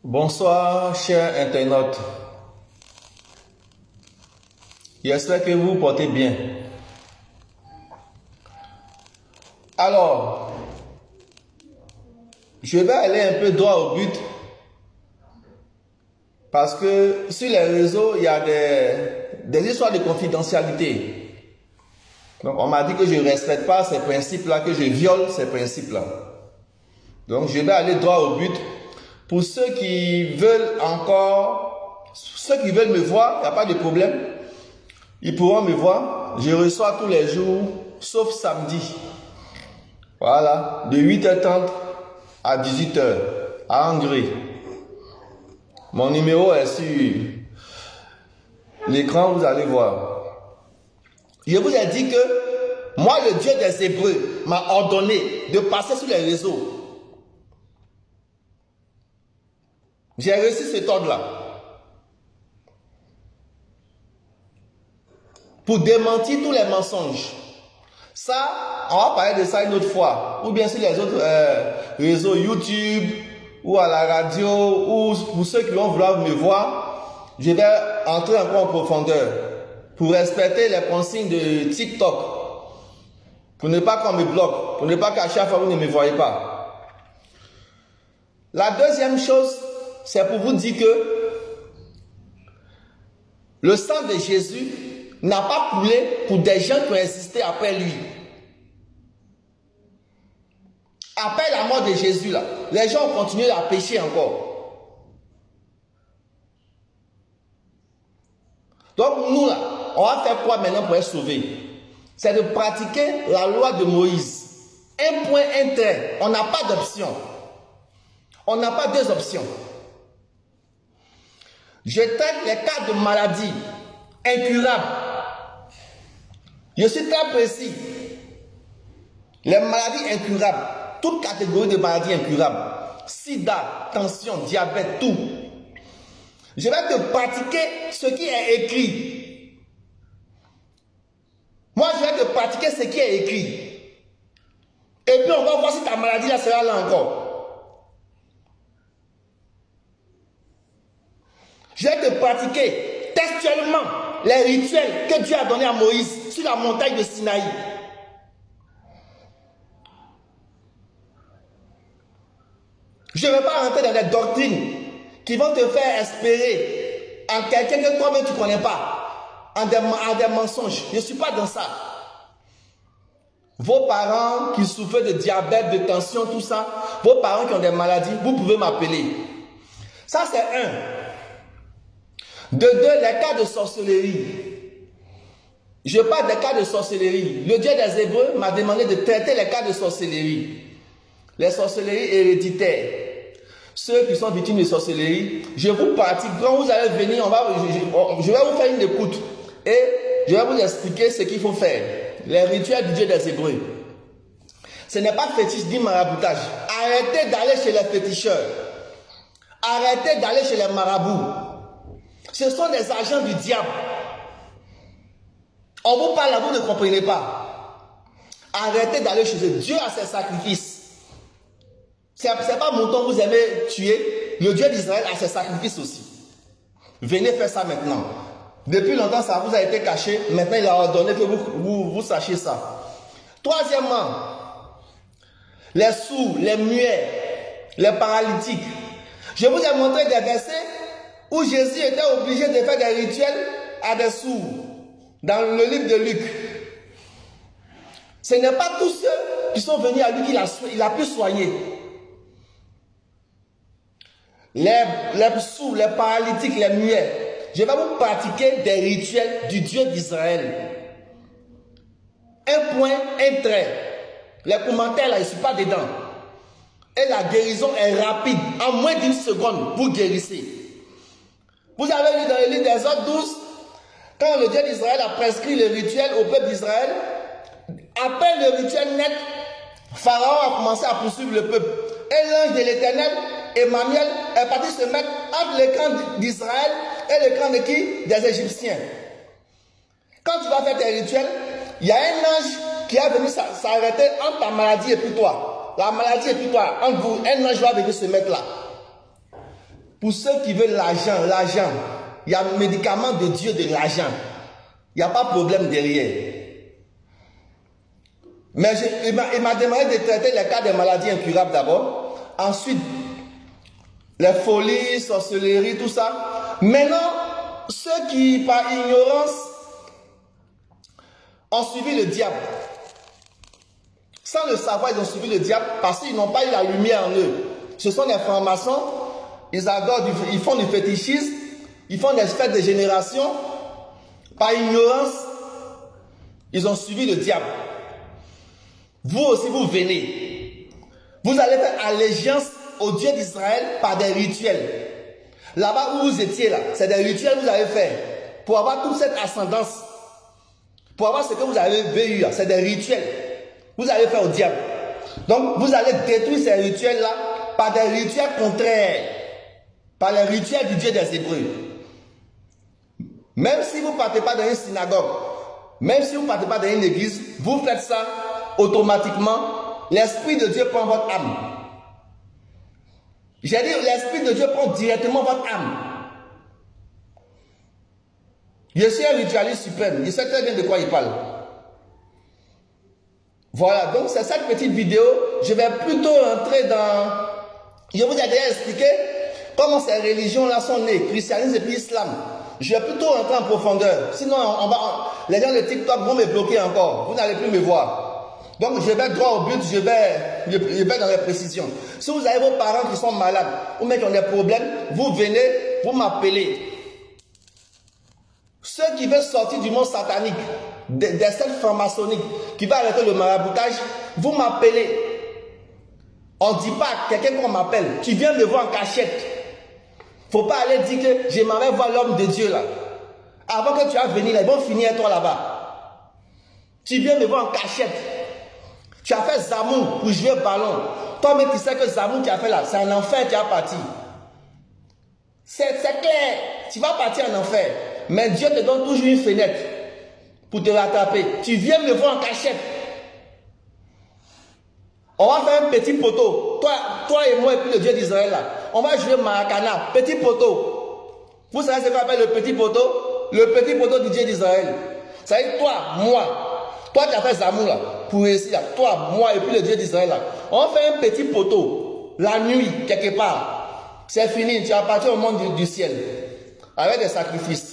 Bonsoir, chers internautes. J'espère que vous vous portez bien. Alors, je vais aller un peu droit au but parce que sur les réseaux, il y a des histoires de confidentialité. Donc, on m'a dit que je ne respecte pas ces principes-là, que je viole ces principes-là. Donc, je vais aller droit au but. Pour ceux qui veulent me voir, il n'y a pas de problème. Ils pourront me voir. Je reçois tous les jours, sauf samedi. Voilà, de 8h30 à 18h, à Angers. Mon numéro est sur l'écran, vous allez voir. Je vous ai dit que moi, le Dieu des Hébreux m'a ordonné de passer sur les réseaux. J'ai reçu cet ordre-là. Pour démentir tous les mensonges. Ça, on va parler de ça une autre fois. Ou bien sur les autres réseaux YouTube, ou à la radio, ou pour ceux qui vont vouloir me voir, je vais entrer encore en profondeur. Pour respecter les consignes de TikTok. Pour ne pas qu'on me bloque. Pour ne pas qu'à chaque fois vous ne me voyez pas. La deuxième chose, c'est pour vous dire que le sang de Jésus n'a pas coulé pour des gens qui ont insisté après lui. Après la mort de Jésus, là, les gens ont continué à pécher encore. Donc nous, là, on va faire quoi maintenant pour être sauvés? C'est de pratiquer la loi de Moïse. Un point, un trait. On n'a pas d'option. On n'a pas deux options. Je traite les cas de maladies incurables. Je suis très précis. Les maladies incurables, toute catégorie de maladies incurables, sida, tension, diabète, tout. Je vais te pratiquer ce qui est écrit. Moi, je vais te pratiquer ce qui est écrit. Et puis, on va voir si ta maladie là sera là encore. Je vais te pratiquer textuellement les rituels que Dieu a donnés à Moïse sur la montagne de Sinaï. Je ne vais pas rentrer dans des doctrines qui vont te faire espérer en quelqu'un que toi-même tu ne connais pas, en des mensonges. Je ne suis pas dans ça. Vos parents qui souffrent de diabète, de tension, tout ça, vos parents qui ont des maladies, vous pouvez m'appeler. Ça, c'est un. De deux, les cas de sorcellerie. Je parle des cas de sorcellerie. Le Dieu des Hébreux m'a demandé de traiter les cas de sorcellerie. Les sorcelleries héréditaires. Ceux qui sont victimes de sorcellerie, je vous pratique. Quand vous allez venir, je vais vous faire une écoute. Et je vais vous expliquer ce qu'il faut faire. Les rituels du Dieu des Hébreux. Ce n'est pas fétiche ni maraboutage. Arrêtez d'aller chez les féticheurs. Arrêtez d'aller chez les marabouts. Ce sont des agents du diable. On vous parle, vous ne comprenez pas. Arrêtez d'aller chez eux. Dieu a ses sacrifices. Ce n'est pas mon temps que vous aimez tuer. Le Dieu d'Israël a ses sacrifices aussi. Venez faire ça maintenant. Depuis longtemps, ça vous a été caché. Maintenant, il a ordonné que vous sachiez ça. Troisièmement, les sourds, les muets, les paralytiques. Je vous ai montré des versets où Jésus était obligé de faire des rituels à des sourds. Dans le livre de Luc. Ce n'est pas tous ceux qui sont venus à lui qu'il a pu soigner. Les sourds, les paralytiques, les muets. Je vais vous pratiquer des rituels du Dieu d'Israël. Un point, un trait. Les commentaires là, je ne suis pas dedans. Et la guérison est rapide. En moins d'une seconde, vous guérissez. Vous avez lu dans le livre d'Exode 12, quand le Dieu d'Israël a prescrit le rituel au peuple d'Israël, après le rituel net, Pharaon a commencé à poursuivre le peuple. Et l'ange de l'Éternel, Emmanuel, est parti se mettre entre le camp d'Israël et le camp de qui? Des Égyptiens. Quand tu vas faire tes rituels, il y a un ange qui est venu s'arrêter entre ta maladie et puis toi. La maladie et puis toi, entre vous, un ange va venir se mettre là. Pour ceux qui veulent l'argent, il y a le médicament de Dieu de l'argent. Il n'y a pas de problème derrière. Mais il m'a demandé de traiter les cas des maladies incurables d'abord. Ensuite, les folies, sorcellerie, tout ça. Maintenant, ceux qui, par ignorance, ont suivi le diable. Sans le savoir, ils ont suivi le diable parce qu'ils n'ont pas eu la lumière en eux. Ce sont des francs-maçons, ils font du fétichisme, ils font des fêtes de génération. Par ignorance, ils ont suivi le diable. Vous aussi, vous venez. Vous allez faire allégeance au Dieu d'Israël par des rituels. Là-bas où vous étiez là, c'est des rituels que vous avez fait pour avoir toute cette ascendance. Pour avoir ce que vous avez vécu, c'est des rituels. Vous allez faire au diable. Donc, vous allez détruire ces rituels-là par des rituels contraires. Par les rituels du Dieu des Hébreux. Même si vous ne partez pas dans une synagogue, même si vous ne partez pas dans une église, vous faites ça automatiquement. L'Esprit de Dieu prend votre âme. J'ai dit, l'Esprit de Dieu prend directement votre âme. Je suis un ritualiste suprême. Je sais très bien de quoi il parle. Voilà, donc c'est cette petite vidéo. Je vais plutôt entrer dans... Je vous ai déjà expliqué comment ces religions-là sont nées, christianisme et puis islam. Je vais plutôt entrer en profondeur. Sinon, les gens de TikTok vont me bloquer encore. Vous n'allez plus me voir. Donc, je vais droit au but, je vais dans les précisions. Si vous avez vos parents qui sont malades ou même qui ont des problèmes, vous venez, vous m'appelez. Ceux qui veulent sortir du monde satanique, des sectes franc-maçonniques, qui veulent arrêter le maraboutage, vous m'appelez. On ne dit pas à quelqu'un qu'on m'appelle, tu viens me voir en cachette. Il ne faut pas aller dire que je m'en vais voir l'homme de Dieu là. Avant que tu vas venir là, ils vont finir toi là-bas. Tu viens me voir en cachette. Tu as fait Zamour pour jouer au ballon. Toi-même tu sais que Zamour tu as fait là, c'est un enfer qui a parti. C'est clair, tu vas partir en enfer. Mais Dieu te donne toujours une fenêtre pour te rattraper. Tu viens me voir en cachette. On va faire un petit poteau. Toi et moi et puis le Dieu d'Israël là. On va jouer Maracana. Petit poteau. Vous savez ce qu'on appelle le petit poteau? Le petit poteau du Dieu d'Israël. Ça veut dire toi, moi. Toi qui as fait Zamour là. Pour réussir là. Toi, moi et puis le Dieu d'Israël là. On va faire un petit poteau. La nuit, quelque part. C'est fini. Tu appartiens au monde du ciel. Avec des sacrifices.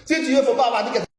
Si tu veux, il ne faut pas avoir dit que